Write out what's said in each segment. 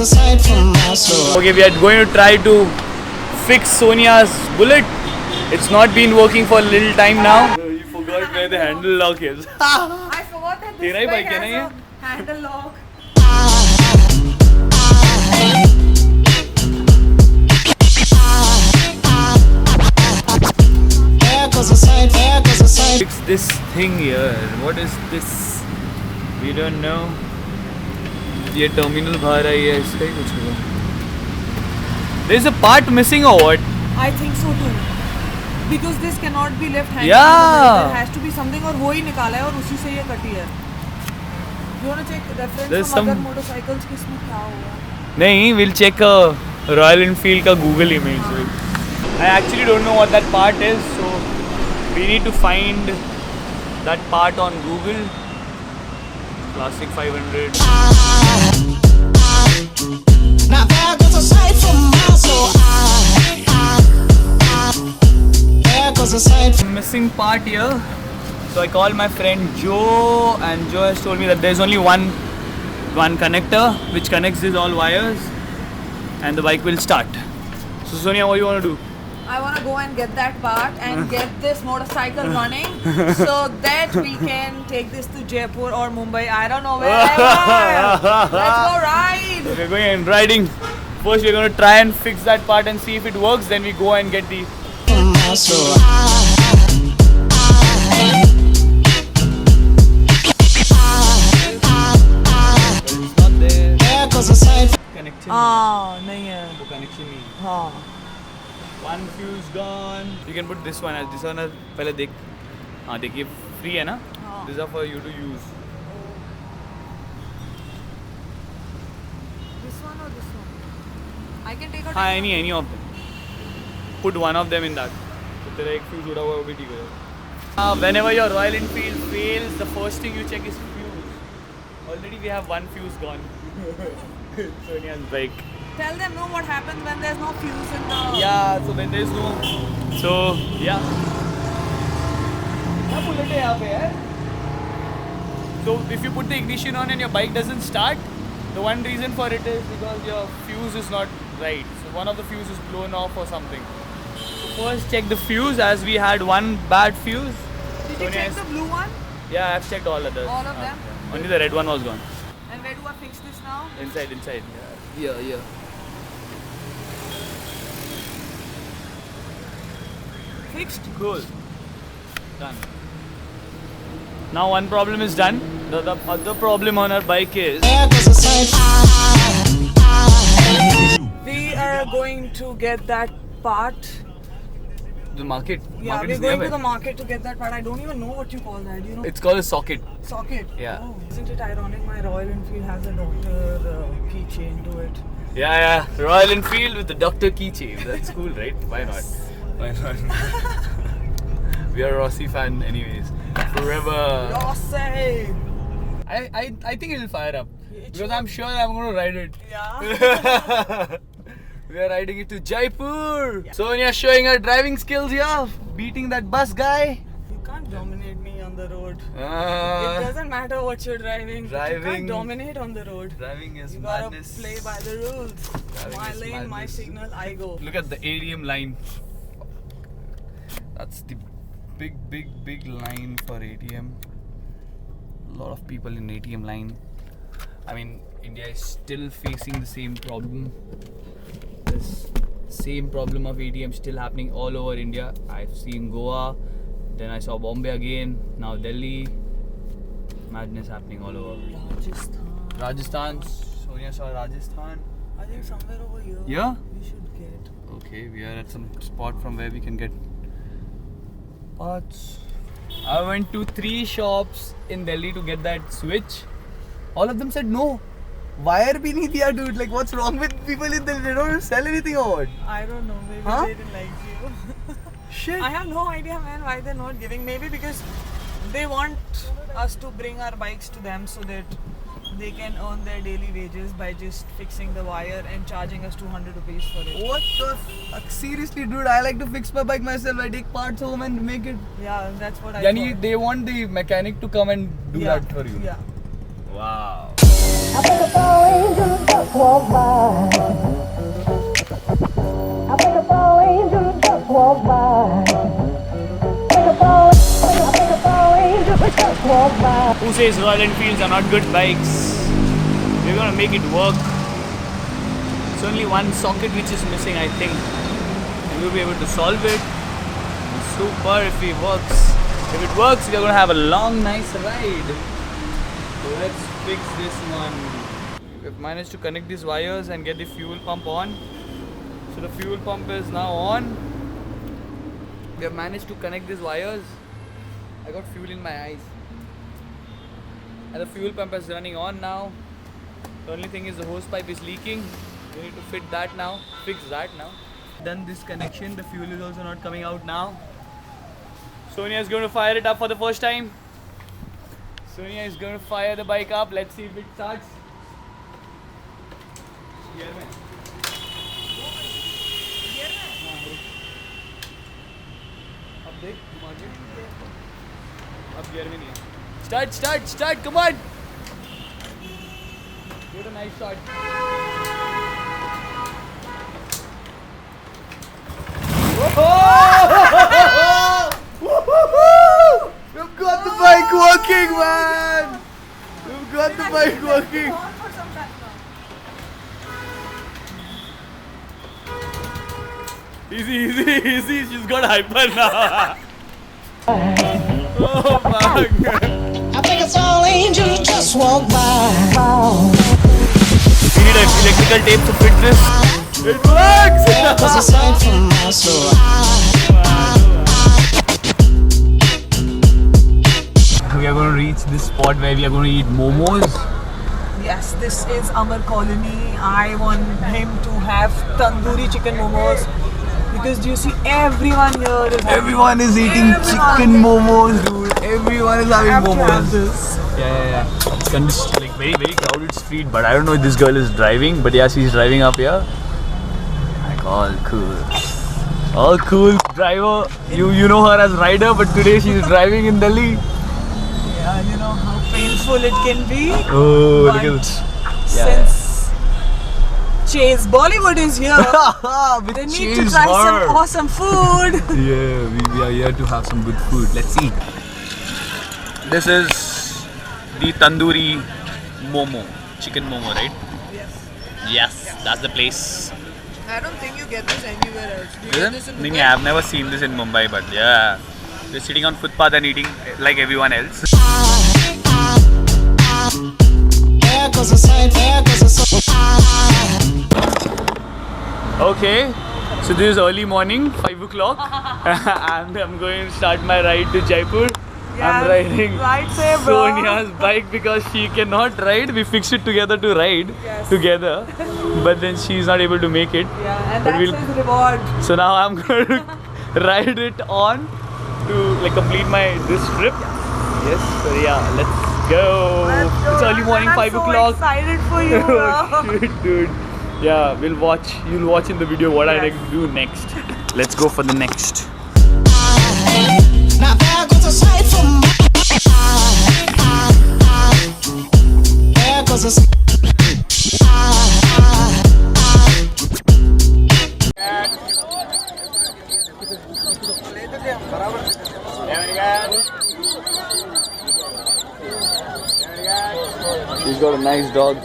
Okay, we are going to try to fix Sonia's bullet. It's not been working for a little time now. You forgot where the handle lock is. I forgot that this bike has a handle lock. Fix this thing here. What is this? We don't know. ये terminal बाहर आई है इसका ही कुछ होगा. There's a part missing or what? I think so too. Because this cannot be left handed. Yeah. There has to be something और वो ही निकाला है और उसी से ये कटी है. You wanna check reference There's from other some- motorcycles कि इसमें क्या हुआ? नहीं, we'll check Royal Enfield का Google image. I actually don't know what that part is, so we need to find that part on Google. Classic 500. Now there goes a sight from miles, so there goes a sight. Missing part here. So I called my friend Joe, and Joe has told me that there's only one connector which connects these all wires, and the bike will start. So Sonia, what do you want to do? I wanna go and get that part and get this motorcycle running so that we can take this to Jaipur or Mumbai. I don't know wherever. Let's go ride. We're going and riding. First, we're going to try and fix that part and see if it works. Then we go and get the. It's not there. Connection. नहीं है. वो connection नहीं. हाँ. One fuse gone. You can put this one as this one as पहले देख. हाँ देखिए free है ना? हाँ. These are for you to use. This one or this one? I can take a. हाँ any of them. Put one of them in that. तो तेरा एक fuse उड़ा हुआ वो भी ठीक हो जाएगा. Whenever your Royal Enfield fails, the first thing you check is fuse. Already we have one fuse gone. Sonia's bike. Tell them no what happens when there's no fuse in the. Yeah, so when there's no. So yeah. क्या bullet है यहाँ पे यार? So if you put the ignition on and your bike doesn't start, the one reason for it is because your fuse is not right. So one of the fuse is blown off or something. So first check the fuse, as we had one bad fuse. Did you check the blue one? Yeah, I've checked all others. All of them? Only the red one was gone. And where do I fix this now? Inside. Yeah. Fixed? Cool. Done. Now one problem is done. The other problem on our bike is We are going to get that part. the market. Yeah, Market we're is going nearby. to the market to get that part. I don't even know what you call that. You know? It's called a socket. Socket. Yeah. Oh, isn't it ironic? My Royal Enfield has a Dr. Keychain to it. Yeah. Royal Enfield with the Dr. Keychain. That's cool, right? Why not? Why not? We are a Rossi fan anyways. Forever. Rossi! I think it'll fire up. It Because should. I'm sure I'm going to ride it. Yeah. We are riding it to Jaipur. Yeah. Sonia showing her driving skills here. Beating that bus guy. You can't dominate me on the road. It Uh, doesn't matter what you're driving. But you driving- can't dominate on the road. driving is You gotta madness. play by the rules. Driving My is lane, my madness. signal, I go. Look at the ADM line. That's the big line for ATM. A lot of people in ATM line. I mean, India is still facing the same problem. This same problem of ATM still happening all over India. I've seen Goa, then I saw Bombay again, now Delhi. Madness happening all over. Rajasthan. Sonia saw Rajasthan. I think somewhere over here. Yeah? We should get. Okay, we are at some spot from where we can get parts. I went to 3 shops in Delhi to get that switch. All of them said no. Wire bhi nahi diya, dude. Like, what's wrong with people in Delhi? They don't sell anything or what? I don't know. Maybe Huh? they didn't like you. Shit. I have no idea, man, why they're not giving. Maybe because they want us to bring our bikes to them so that they can earn their daily wages by just fixing the wire and charging us 200 rupees for it. What the fuck? Seriously, dude. I like to fix my bike myself. I take parts home and make it. Yeah, that's what I Yani, thought. they want the mechanic to come and do Yeah, that for you. Yeah. Wow. I think it's all angels just walk by. Who says Royal Enfields are not good bikes? We're gonna make it work. It's only one socket which is missing, I think. And we'll be able to solve it. Super if it works. If it works, we're gonna have a long, nice ride. So let's fix this one. We've managed to connect these wires and get the fuel pump on. So the fuel pump is now on. We have managed to connect these wires. I got fuel in my eyes. And the fuel pump is running on now. The only thing is the hose pipe is leaking. We need to fix that now. Done this connection. The fuel is also not coming out now. Sonia is going to fire it up for the first time. Sonia is going to fire the bike up. Let's see if it starts. Gear में. अब देख घुमा के. अब gear में नहीं है. Start, come on. Give it a nice shot. We've got the bike working, man. We've got the bike working. Easy. She's got hyper now. Oh my god. I think it's all angels just walk by. We need electrical tape to fit this. It works! Cause a sight from my soul. We are going to reach this spot where we are going to eat momos. Yes, this is Amar Colony. I want him to have tandoori chicken momos. Because do you see everyone here is Everyone is eating chicken momos, dude. Everyone is having momos. Yeah. It's like very crowded street, but I don't know if this girl is driving. But yeah, she's driving up here. Like all cool driver. You know her as rider, but today she's driving in Delhi. Yeah, you know how painful it can be. Oh, But look at this. since Chase Bollywood is here, they need to try some awesome food. Yeah, we are here to have some good food. Let's see. This is the tandoori momo, chicken momo, right? Yes, that's the place. I don't think you get this anywhere else. Do you get this in No, Dubai? I've never seen this in Mumbai, but yeah, we're sitting on footpath and eating like everyone else. There goes a sight, there goes a sight. Okay, so this is early morning, 5 o'clock, and I'm going to start my ride to Jaipur. I'm riding Right, say bro. Sonia's bike because she cannot ride. We fixed it together to ride together, but then she's not able to make it. Yeah, and But that's his reward. So now I'm going to ride it on to like complete this trip. Yes. So yeah, let's go. It's early morning, I'm 5 so o'clock. excited for you, Oh bro. shit, dude. Yeah, you'll watch in the video what I do next. Let's go for the next. Now there goes a sight from my there goes a sight. He's got a nice dog.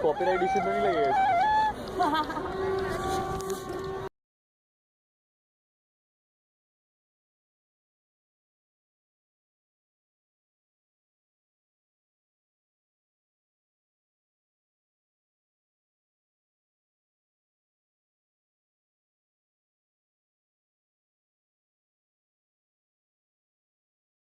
Copyright issue तो नहीं लगेगा